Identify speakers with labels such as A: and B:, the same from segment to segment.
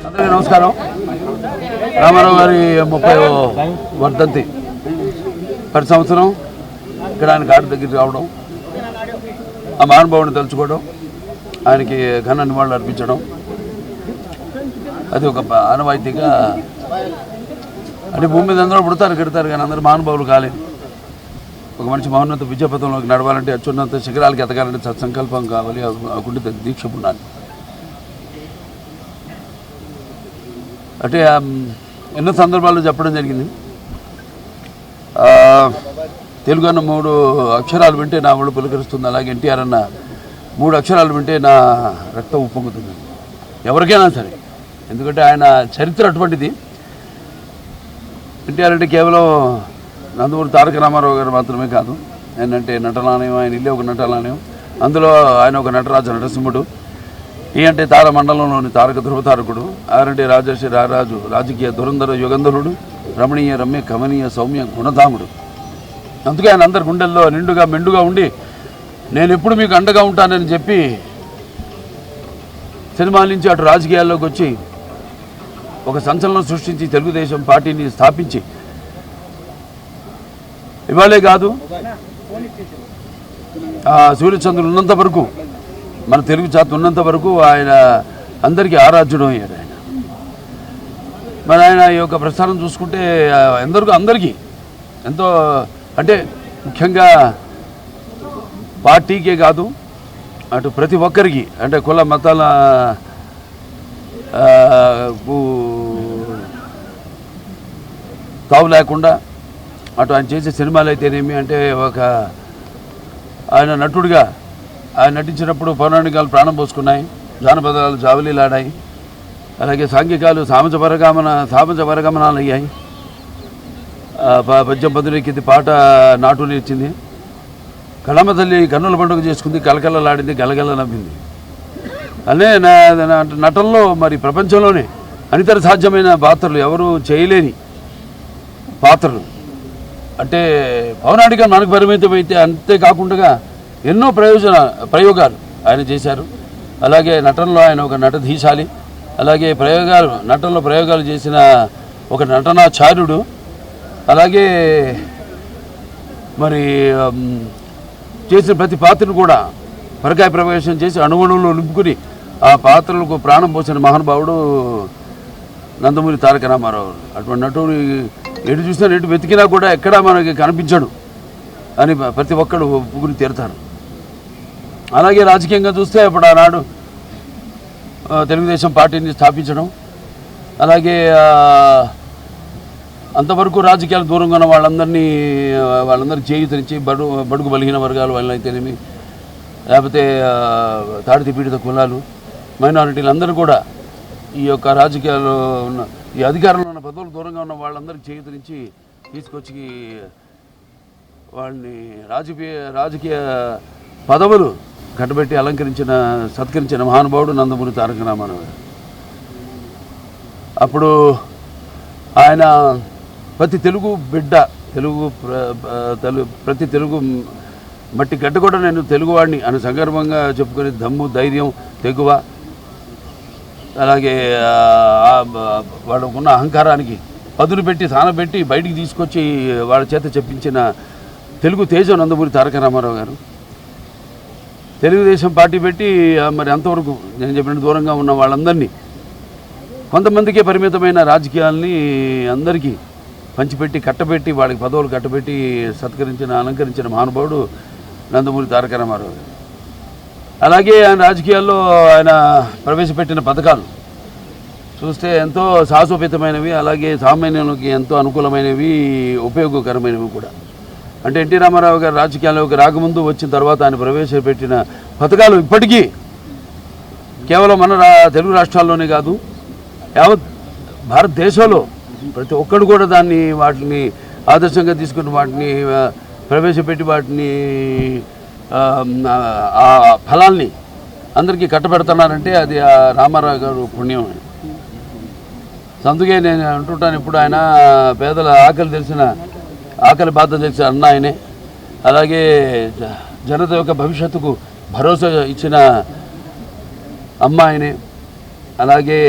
A: అందరికీ నమస్కారం. రామారావు గారి 30వ వర్ధంతి ప్రతి సంవత్సరం ఇక్కడ ఆయన గాడి దగ్గరికి రావడం, ఆ మహానుభావుని తలుచుకోవడం, ఆయనకి ఘన నివాళులు అర్పించడం, అది ఒక ఆనవాయితీగా. అంటే భూమి మీద అందరూ పుడతారు, కెడతారు, కానీ అందరూ మహానుభావులు కాలేదు. ఒక మనిషి మహోన్నత విద్యాపథంలోకి నడవాలంటే, అత్యున్నత శిఖరాలకి ఎదగాలంటే సత్సంకల్పం కావాలి, అకుంఠిత దీక్ష ఉండాలి. అంటే ఎన్నో సందర్భాల్లో చెప్పడం జరిగింది. తెలుగు అన్న 3 అక్షరాలు వింటే నా ఒళ్ళు పులకరిస్తుంది, అలాగే ఎన్టీఆర్ అన్న 3 అక్షరాలు వింటే నా రక్తం ఉప్పొంగుతుంది. ఎవరికైనా సరే, ఎందుకంటే ఆయన చరిత్ర అటువంటిది. ఎన్టీఆర్ అంటే కేవలం నందమూరి తారక రామారావు గారు మాత్రమే కాదు. ఏంటంటే నటనాలయం, ఆయన ఇల్లే ఒక నటనాలయం. అందులో ఆయన ఒక నటరాజు, నటసింహుడు. ఈ అంటే తార మండలంలోని తారక ధృవతారకుడు. ఆరంటే రాజర్షి రారాజు, రాజకీయ దురంధర యుగంధరుడు, రమణీయ రమ్య కమనీయ సౌమ్య గుణధాముడు. అందుకే ఆయన అందరి గుండెల్లో నిండుగా మెండుగా ఉండి, నేను ఎప్పుడు మీకు అండగా ఉంటానని చెప్పి సినిమాల నుంచి అటు రాజకీయాల్లోకి వచ్చి ఒక సంచలనం సృష్టించి తెలుగుదేశం పార్టీని స్థాపించి, ఇవాళే కాదు సూర్యచంద్రులు ఉన్నంత వరకు, మన తెలుగు జాతి ఉన్నంత వరకు ఆయన అందరికీ ఆరాధ్యుడు అయ్యాడు. ఆయన మరి ఆయన ఈ యొక్క ప్రస్థానం చూసుకుంటే అందరికీ ఎంతో, అంటే ముఖ్యంగా పార్టీకే కాదు, అటు ప్రతి ఒక్కరికి, అంటే కుల మతాల తావు లేకుండా అటు ఆయన చేసే సినిమాలు అయితేనేమి, అంటే ఒక ఆయన నటుడిగా ఆయన నటించినప్పుడు పౌరాణికాలు ప్రాణం పోసుకున్నాయి, జానపదాలు జావలీలాడాయి, అలాగే సాంఘికాలు సామాజ పరగమనాలు అయ్యాయి. పద్యం పదులెక్కింది, పాట నాటు నేర్చింది, కళమ్మ తల్లి కన్నుల పండుగ చేసుకుంది, కలకలలాడింది, గలగల నవ్వింది. అనే నటనలో మరి ప్రపంచంలోనే అనితర సాధ్యమైన పాత్రలు, ఎవరు చేయలేని పాత్రలు. అంటే పౌరాణికం మనకు పరిమితమైతే అంతేకాకుండా ఎన్నో ప్రయోగాలు ఆయన చేశారు. అలాగే నటనలో ఆయన ఒక నటధీశాలి, అలాగే నటనలో ప్రయోగాలు చేసిన ఒక నటనాచార్యుడు. అలాగే మరి చేసిన ప్రతి పాత్రను కూడా పరకాయ ప్రవేశం చేసి అణువణువులో నింపుకుని ఆ పాత్రలకు ప్రాణం పోసిన మహానుభావుడు నందమూరి తారక రామారావు. అటువంటి నటుడు ఎటు చూసినా, ఎటు వెతికినా కూడా ఎక్కడా మనకి కనిపించడు అని ప్రతి ఒక్కడు ఒప్పుకుని తీరుతారు. అలాగే రాజకీయంగా చూస్తే అప్పుడు ఆనాడు తెలుగుదేశం పార్టీని స్థాపించడం, అలాగే అంతవరకు రాజకీయాలు దూరంగా ఉన్న వాళ్ళందరికీ చేయూతనిచ్చి, బడుగు బలహీన వర్గాలు వాళ్ళైతేనేమి, లేకపోతే తాడిత పీడిత కులాలు, మైనారిటీలు అందరూ కూడా ఈ యొక్క రాజకీయాల్లో ఉన్న, ఈ అధికారంలో ఉన్న పదవులు దూరంగా ఉన్న వాళ్ళందరికీ చేయూతనిచ్చి తీసుకొచ్చి వాళ్ళని రాజకీయ పదవులు కట్టబెట్టి సత్కరించిన మహానుభావుడు నందమూరి తారక రామారావు. అప్పుడు ఆయన ప్రతి తెలుగు బిడ్డ, ప్రతి తెలుగు మట్టి గడ్డ కూడా నేను తెలుగువాడిని అని సగర్వంగా చెప్పుకునే దమ్ము, ధైర్యం, తెగువ, అలాగే వాళ్ళకున్న అహంకారానికి పదును పెట్టి సానబెట్టి బయటికి తీసుకొచ్చి వాళ్ళ చేత చెప్పించిన తెలుగు తేజం నందమూరి తారక రామారావు గారు. తెలుగుదేశం పార్టీ పెట్టి మరి అంతవరకు నేను చెప్పిన దూరంగా ఉన్న వాళ్ళందరినీ, కొంతమందికే పరిమితమైన రాజకీయాల్ని అందరికీ పంచిపెట్టి కట్టబెట్టి, వాళ్ళకి పదవులు కట్టబెట్టి అలంకరించిన మహానుభావుడు నందమూరి తారక రామారావు గారు. అలాగే ఆయన రాజకీయాల్లో ఆయన ప్రవేశపెట్టిన పథకాలు చూస్తే ఎంతో సాహసోపేతమైనవి, అలాగే సామాన్యులకి ఎంతో అనుకూలమైనవి, ఉపయోగకరమైనవి కూడా. అంటే ఎన్టీ రామారావు గారు రాజకీయాల్లోకి రాకముందు, వచ్చిన తర్వాత ఆయన ప్రవేశపెట్టిన పథకాలు ఇప్పటికీ కేవలం మన తెలుగు రాష్ట్రాల్లోనే కాదు, యావత్ భారతదేశంలో ప్రతి ఒక్కరు కూడా వాటిని ఆదర్శంగా తీసుకుని వాటిని ప్రవేశపెట్టి వాటిని ఆ ఫలాల్ని అందరికీ కట్టబెడుతున్నారంటే అది ఆ రామారావు గారు పుణ్యం. అందుకే నేను అంటుంటాను, ఇప్పుడు ఆయన పేదల ఆకలి బాధ తెలిసిన అన్న ఆయనే. అలాగే జనత యొక్క భవిష్యత్తుకు భరోసా ఇచ్చిన అమ్మ ఆయనే. అలాగే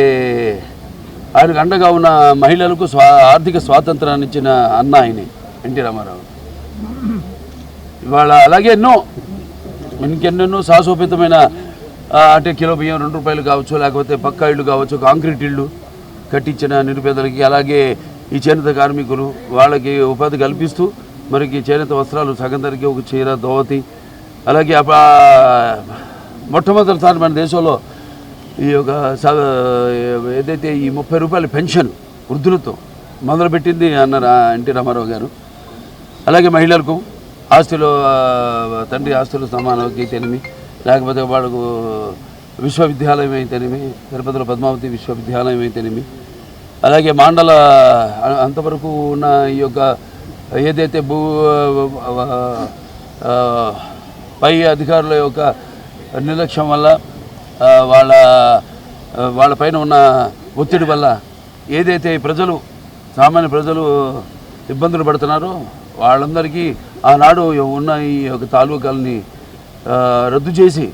A: ఆయనకు అండగా ఉన్న మహిళలకు ఆర్థిక స్వాతంత్రాన్ని ఇచ్చిన అన్న ఆయనే ఎన్టీ రామారావు. ఇవాళ అలాగే ఇంకెన్నెన్నో సాహసోపేతమైన అంటే కిలో బియ్యం 2 రూపాయలు కావచ్చు, లేకపోతే పక్కా ఇళ్ళు కావచ్చు, కాంక్రీట్ ఇళ్ళు కట్టించిన నిరుపేదలకి, అలాగే ఈ చేనేత కార్మికులు వాళ్ళకి ఉపాధి కల్పిస్తూ మరికి చేనేత వస్త్రాలు సగం ధరకి ఒక చీర దోవతి, అలాగే మొట్టమొదటిసారి మన దేశంలో ఈ యొక్క ఏదైతే ఈ 30 రూపాయల పెన్షన్ వృద్ధులతో మొదలుపెట్టింది అన్నారు ఎన్టీ రామారావు గారు. అలాగే మహిళలకు ఆస్తులు తండ్రి ఆస్తులు సమానకి అయితేనేమి, లేకపోతే వాళ్ళకు విశ్వవిద్యాలయం అయితేనేమి, తిరుపతిలో పద్మావతి విశ్వవిద్యాలయం అయితేనేమి, అలాగే మాండల అంతవరకు ఉన్న ఈ యొక్క ఏదైతే పై అధికారుల యొక్క నిర్లక్ష్యం వల్ల వాళ్ళ పైన ఉన్న ఒత్తిడి వల్ల ఏదైతే సామాన్య ప్రజలు ఇబ్బందులు పడుతున్నారో వాళ్ళందరికీ ఆనాడు ఉన్న ఈ యొక్క తాలూకాలని రద్దు చేసి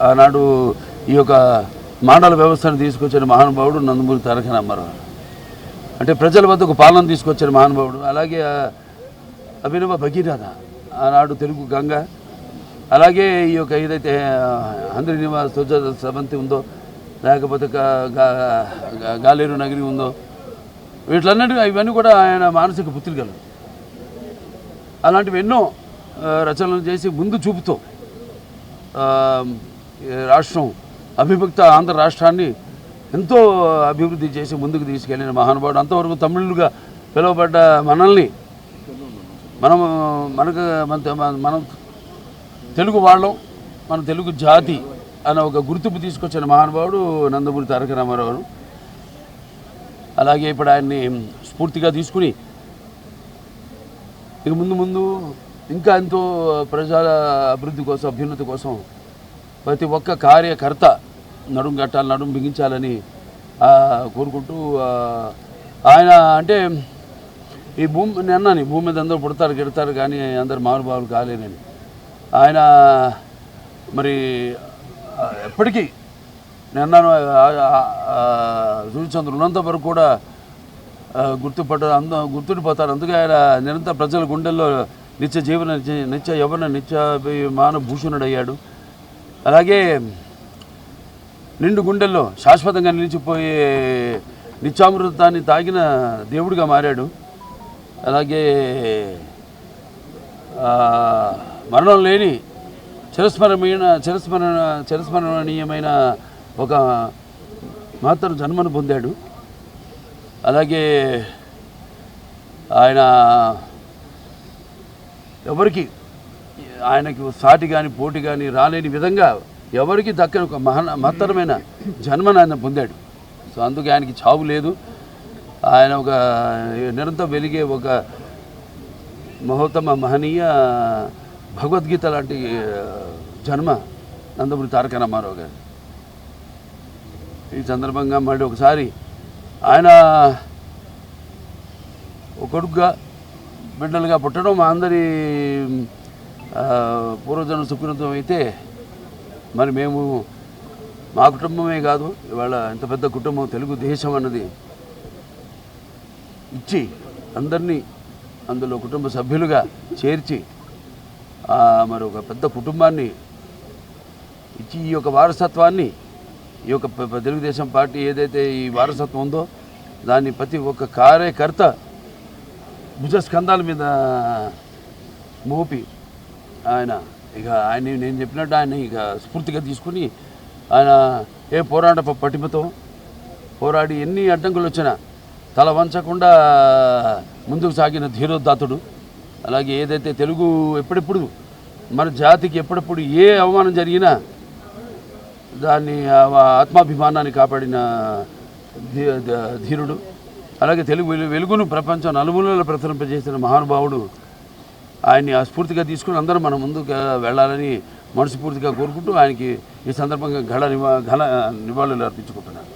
A: ఆనాడు ఈ యొక్క మండల వ్యవస్థను తీసుకొచ్చిన మహానుభావుడు నందమూరి తారక రామారావు. అంటే ప్రజల వద్దకు పాలన తీసుకొచ్చిన మహానుభావుడు. అలాగే అభినవ భగీరథ ఆనాడు తెలుగు గంగ, అలాగే ఈ యొక్క ఏదైతే హంద్రి నివాస్ సవంతి ఉందో, లేకపోతే గాలేరు నగరి ఉందో, ఇవన్నీ కూడా ఆయన మానసిక పుత్రికలు. అలాంటివి ఎన్నో రచనలు చేసి ముందు చూపుతో రాష్ట్రం అవిభక్త ఆంధ్ర రాష్ట్రాన్ని ఎంతో అభివృద్ధి చేసి ముందుకు తీసుకెళ్ళిన మహానుభావుడు. అంతవరకు తమిళులుగా పిలువబడ్డ మనల్ని మనం తెలుగు వాళ్ళం, మన తెలుగు జాతి అనే ఒక గుర్తింపు తీసుకొచ్చిన మహానుభావుడు నందమూరి తారక రామారావు. అలాగే ఇప్పుడు ఆయన్ని స్ఫూర్తిగా తీసుకుని ఇక ముందు ఇంకా ఎంతో ప్రజల అభివృద్ధి కోసం, అభ్యున్నతి కోసం ప్రతి ఒక్క కార్యకర్త నడుం బిగించాలని కోరుకుంటూ ఆయన అంటే ఈ భూమి మీద అందరూ పుడతారు గిడతారు కానీ అందరు మహానుభావులు కాలేనని ఆయన మరి ఎప్పటికీ నేను సూర్యచంద్రులు ఉన్నంత వరకు కూడా గుర్తుండిపోతారు. అందుకే ఆయన నిరంతర ప్రజల గుండెల్లో నిత్య యవ్వన నిత్యమాన భూషణుడయ్యాడు. అలాగే నిండు గుండెల్లో శాశ్వతంగా నిలిచిపోయే నిత్యామృతాన్ని తాగిన దేవుడిగా మారాడు. అలాగే మరణం లేని చిరస్మరణీయమైన ఒక మాతృ జన్మను పొందాడు. అలాగే ఆయన ఆయనకి సాటి కానీ పోటీ కానీ రాలేని విధంగా ఎవరికి దక్కని ఒక మహత్తరమైన జన్మను ఆయన పొందాడు. సో అందుకే ఆయనకి చావు లేదు. ఆయన ఒక నిరంతరం వెలిగే ఒక మహనీయ భగవద్గీత లాంటి జన్మ నందమూరి తారక రామారావు గారు. ఈ సందర్భంగా మళ్ళీ ఒకసారి ఆయన ఒక కొడుకుగా బిడ్డలుగా పుట్టడం మా అందరి పూర్వజన్మ సుకృతం అయితే, మరి మేము మా కుటుంబమే కాదు ఇవాళ ఇంత పెద్ద కుటుంబం తెలుగు దేశం అన్నది ఇచ్చి అందరినీ అందులో కుటుంబ సభ్యులుగా చేర్చి మరి ఒక పెద్ద కుటుంబాన్ని ఇచ్చి ఈ యొక్క వారసత్వాన్ని ఈ యొక్క తెలుగుదేశం పార్టీ ఏదైతే ఈ వారసత్వం ఉందో దాన్ని ప్రతి ఒక్క కార్యకర్త భుజస్కంధాల మీద మోపి ఆయన నేను చెప్పినట్టు ఆయన ఇక స్ఫూర్తిగా తీసుకుని ఆయన పోరాట పటిమతో పోరాడి ఎన్ని అడ్డంకులు వచ్చినా తల వంచకుండా ముందుకు సాగిన ధీరోదాతుడు. అలాగే ఏదైతే తెలుగు ఎప్పుడెప్పుడు మన జాతికి ఎప్పుడెప్పుడు ఏ అవమానం జరిగినా దాన్ని ఆత్మాభిమానాన్ని కాపాడిన ధీరుడు. అలాగే తెలుగు వెలుగును ప్రపంచం నలుమూలలో ప్రసరింపజేసిన మహానుభావుడు. ఆయన్ని స్ఫూర్తిగా తీసుకుని అందరూ మనం ముందుకు వెళ్ళాలని మనస్ఫూర్తిగా కోరుకుంటూ ఆయనకి ఈ సందర్భంగా ఘన నివాళులు అర్పించుకుంటున్నాను.